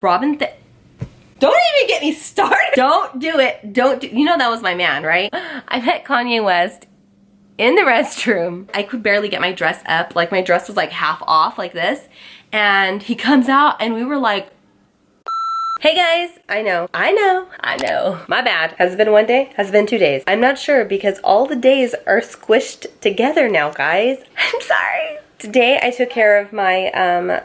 Robin, don't even get me started. Don't do it. You know that was my man, right? I met Kanye West in the restroom. I could barely get my dress up. Like my dress was like half off like this. And he comes out and we were like, hey guys, I know. My bad. Has it been one day? Has it been 2 days? I'm not sure because all the days are squished together now, guys. I'm sorry. Today I took care of my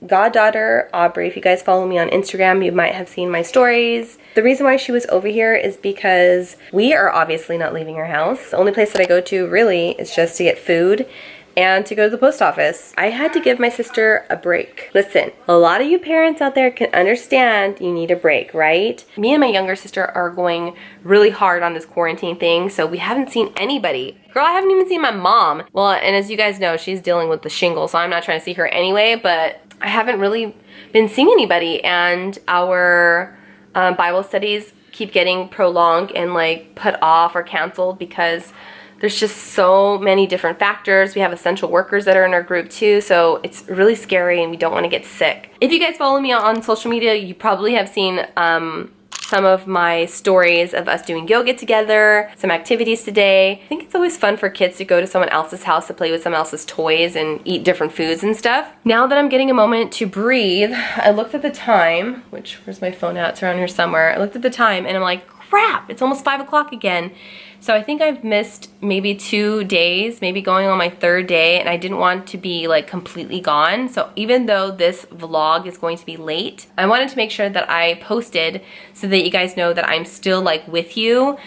goddaughter, Aubrey. If you guys follow me on Instagram, you might have seen my stories. The reason why she was over here is because we are obviously not leaving our house. The only place that I go to really is just to get food and to go to the post office. I had to give my sister a break. Listen, a lot of you parents out there can understand you need a break, right? Me and my younger sister are going really hard on this quarantine thing, so we haven't seen anybody. Girl, I haven't even seen my mom. Well, and as you guys know, she's dealing with the shingles, so I'm not trying to see her anyway, but I haven't really been seeing anybody, and our Bible studies keep getting prolonged and like put off or canceled because there's just so many different factors. We have essential workers that are in our group too, so it's really scary and we don't want to get sick. If you guys follow me on social media, you probably have seen some of my stories of us doing yoga together, some activities today. I think it's always fun for kids to go to someone else's house to play with someone else's toys and eat different foods and stuff. Now that I'm getting a moment to breathe, I looked at the time, where's my phone at? It's around here somewhere. I looked at the time and I'm like, crap, it's almost 5 o'clock again. So I think I've missed maybe 2 days, maybe going on my 3rd day, and I didn't want to be like completely gone. So even though this vlog is going to be late, I wanted to make sure that I posted so that you guys know that I'm still like with you,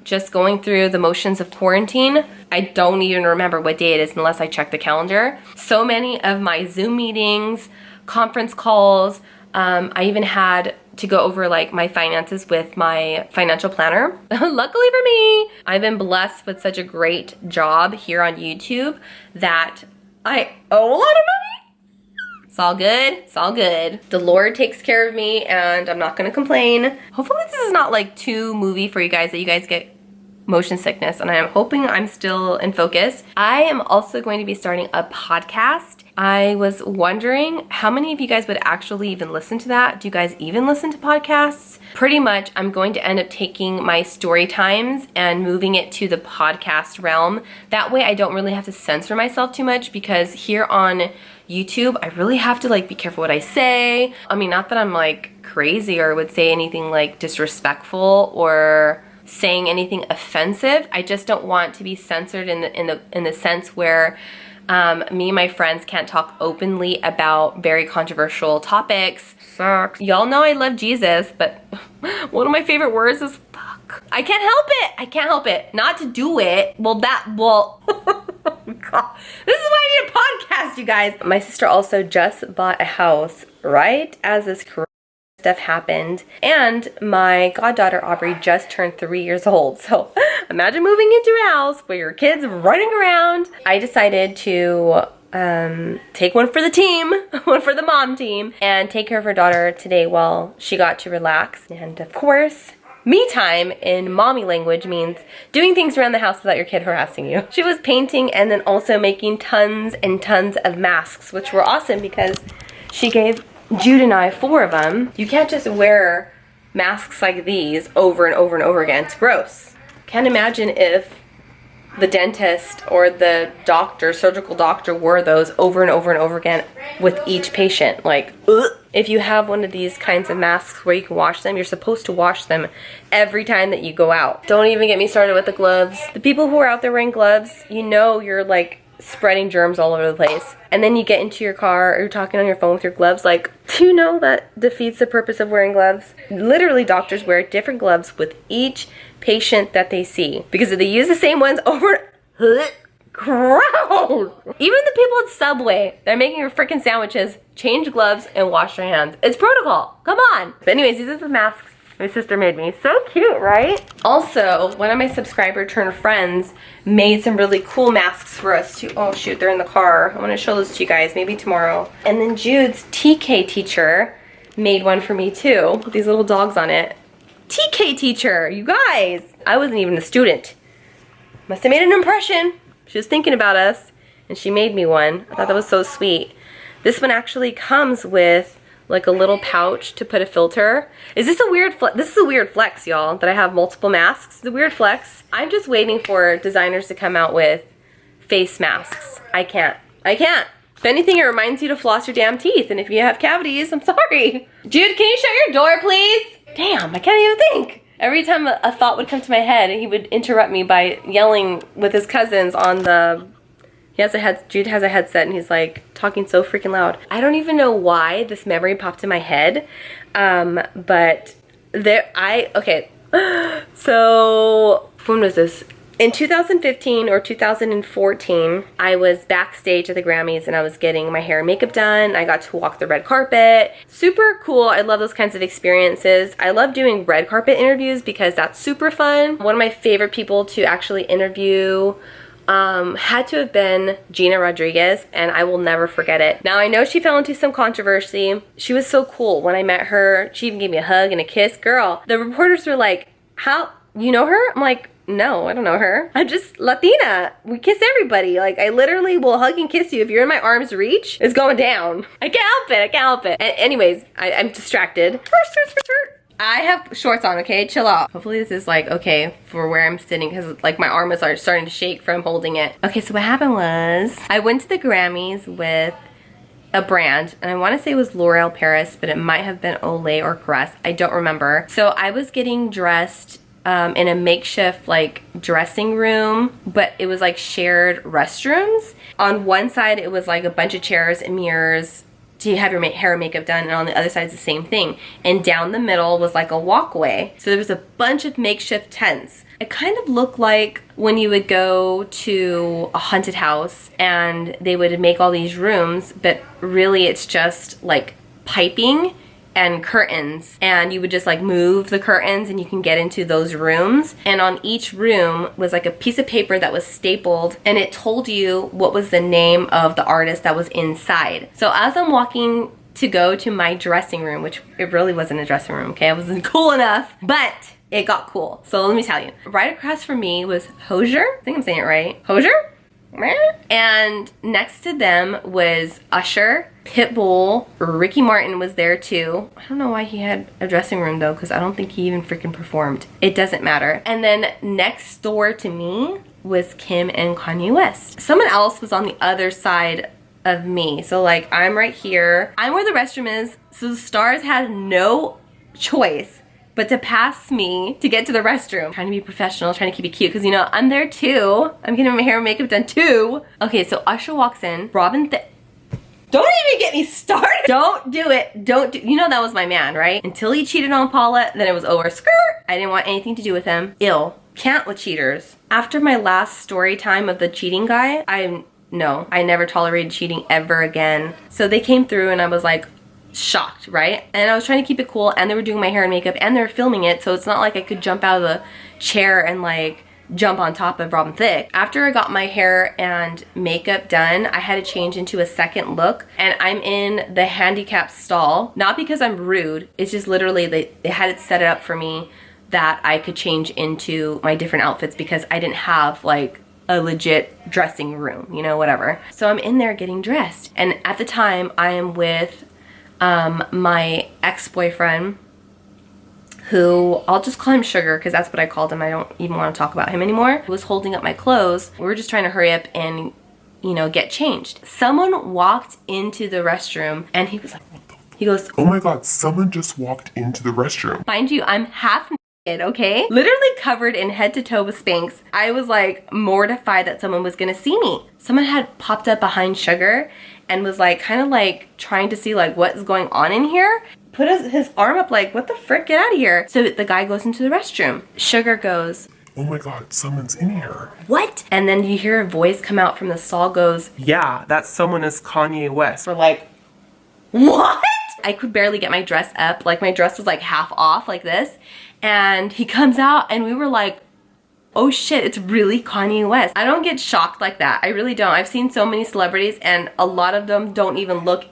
just going through the motions of quarantine. I don't even remember what day it is unless I check the calendar. So many of my Zoom meetings, conference calls, I even had to go over like my finances with my financial planner. Luckily for me, I've been blessed with such a great job here on YouTube that I owe a lot of money. It's all good, it's all good. The Lord takes care of me and I'm not gonna complain. Hopefully this is not like too movie for you guys, that you guys get motion sickness, and I'm hoping I'm still in focus. I am also going to be starting a podcast. I was wondering how many of you guys would actually even listen to that. Do you guys even listen to podcasts? Pretty much, I'm going to end up taking my story times and moving it to the podcast realm. That way I don't really have to censor myself too much, because here on YouTube, I really have to like be careful what I say. I mean, not that I'm like crazy or would say anything like disrespectful or saying anything offensive. I just don't want to be censored in the sense where me and my friends can't talk openly about very controversial topics. Sucks. Y'all know I love Jesus, but one of my favorite words is fuck. I can't help it. I can't help it. Not to do it. Well, God. This is why I need a podcast, you guys. My sister also just bought a house right as this stuff happened, and my goddaughter Aubrey just turned 3 years old. So imagine moving into a house where your kids running around. I decided to take one for the team, one for the mom team, and take care of her daughter today while she got to relax. And of course, me time in mommy language means doing things around the house without your kid harassing you. She was painting and then also making tons and tons of masks, which were awesome because she gave Jude and I 4 of them. You can't just wear masks like these over and over and over again. It's gross. Can't imagine if the dentist or the doctor, surgical doctor, wore those over and over and over again with each patient. Like, ugh. If you have one of these kinds of masks where you can wash them, you're supposed to wash them every time that you go out. Don't even get me started with the gloves. The people who are out there wearing gloves, you know you're like spreading germs all over the place. And then you get into your car or you're talking on your phone with your gloves. Like, do you know that defeats the purpose of wearing gloves? Literally, doctors wear different gloves with each patient that they see, because if they use the same ones over, gross. Even the people at Subway, they're making your freaking sandwiches, change gloves and wash their hands. It's protocol. Come on. But anyways, these are the masks my sister made me. So cute, right? Also, one of my subscriber turned friends made some really cool masks for us too. Oh shoot, they're in the car. I want to show those to you guys, maybe tomorrow. And then Jude's TK teacher made one for me too, with these little dogs on it. TK teacher, you guys! I wasn't even a student. Must have made an impression. She was thinking about us, and she made me one. I thought that was so sweet. This one actually comes with like a little pouch to put a filter. Is this a weird this is a weird flex, y'all, that I have multiple masks. It's a weird flex. I'm just waiting for designers to come out with face masks. I can't. If anything, it reminds you to floss your damn teeth, and if you have cavities, I'm sorry. Jude, can you shut your door, please? Damn, I can't even think. Every time a thought would come to my head, he would interrupt me by yelling with his cousins on the... Jude has a headset, and he's like talking so freaking loud. I don't even know why this memory popped in my head, but okay. So, when was this? In 2015 or 2014, I was backstage at the Grammys and I was getting my hair and makeup done. I got to walk the red carpet. Super cool. I love those kinds of experiences. I love doing red carpet interviews because that's super fun. One of my favorite people to actually interview had to have been Gina Rodriguez, and I will never forget it. Now, I know she fell into some controversy. She was so cool. When I met her, she even gave me a hug and a kiss. Girl, the reporters were like, how, you know her? I'm like, no, I don't know her. I'm just Latina. We kiss everybody. Like, I literally will hug and kiss you. If you're in my arm's reach, it's going down. I can't help it. I can't help it. Anyways, I'm distracted. I have shorts on, okay? Chill out. Hopefully this is like okay for where I'm sitting because like my arm is starting to shake from holding it. Okay, so what happened was I went to the Grammys with a brand, and I want to say it was L'Oreal Paris, but it might have been Olay or Caress. I don't remember. So I was getting dressed in a makeshift like dressing room, but it was like shared restrooms. On one side it was like a bunch of chairs and mirrors to have your hair and makeup done, and on the other side is the same thing. And down the middle was like a walkway. So there was a bunch of makeshift tents. It kind of looked like when you would go to a haunted house and they would make all these rooms, but really it's just like piping and curtains, and you would just like move the curtains and you can get into those rooms. And on each room was like a piece of paper that was stapled, and it told you what was the name of the artist that was inside. So as I'm walking to go to my dressing room, which it really wasn't a dressing room, okay, I wasn't cool enough, but it got cool. So let me tell you, right across from me was Hosier. I think I'm saying it right. Hosier? And next to them was Usher, Pitbull, Ricky Martin was there too. I don't know why he had a dressing room though, because I don't think he even freaking performed. It doesn't matter. And then next door to me was Kim and Kanye West. Someone else was on the other side of me. So like I'm right here. I'm where the restroom is. So the stars had no choice but to pass me to get to the restroom. Trying to be professional, trying to keep it cute, because you know, I'm there too. I'm getting my hair and makeup done too. Okay, so Usher walks in. Don't even get me started. Don't do it. You know that was my man, right? Until he cheated on Paula, then it was over. Skirt. I didn't want anything to do with him. Ill. Can't with cheaters. After my last story time of the cheating guy, I never tolerated cheating ever again. So they came through and I was like, shocked, right? And I was trying to keep it cool, and they were doing my hair and makeup and they were filming it, so it's not like I could jump out of the chair and like jump on top of Robin Thicke. After I got my hair and makeup done, I had to change into a second look, and I'm in the handicap stall, not because I'm rude, it's just literally they had it set up for me that I could change into my different outfits because I didn't have like a legit dressing room, you know, whatever. So I'm in there getting dressed, and at the time I am with my ex-boyfriend, who I'll just call him Sugar because that's what I called him. I don't even want to talk about him anymore. He was holding up my clothes. We were just trying to hurry up and, you know, get changed. Someone walked into the restroom and he was like, he goes, oh my god, someone just walked into the restroom. Mind you, I'm half naked, okay? Literally covered in head to toe with Spanx. I was like mortified that someone was gonna see me. Someone had popped up behind Sugar and was like kind of like trying to see like what's going on in here. Put his arm up like, what the frick, get out of here. So the guy goes into the restroom. Sugar goes, oh my god, someone's in here. What? And then you hear a voice come out from the stall goes, yeah, that someone is Kanye West. we're like, what? I could barely get my dress up. Like my dress was like half off like this. And he comes out and we were like, oh shit, it's really Kanye West. I don't get shocked like that. I really don't. I've seen so many celebrities and a lot of them don't even look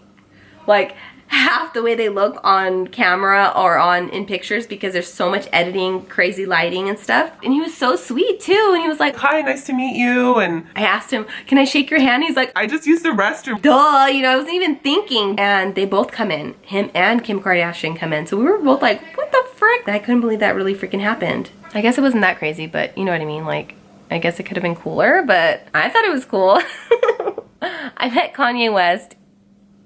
like half the way they look on camera or in pictures because there's so much editing, crazy lighting and stuff. And he was so sweet too. And he was like, Hi, nice to meet you. And I asked him, can I shake your hand? He's like, I just used the restroom. duh, you know, I wasn't even thinking. And they both come in. Him and Kim Kardashian come in. So we were both like, what the frick? I couldn't believe that really freaking happened. I guess it wasn't that crazy, but you know what I mean? Like, I guess it could have been cooler, but I thought it was cool. I met Kanye West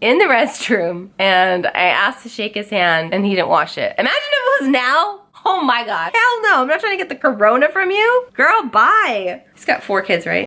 in the restroom and I asked to shake his hand and he didn't wash it. Imagine if it was now. Oh my God. Hell no, I'm not trying to get the corona from you. Girl, bye. He's got 4 kids, right?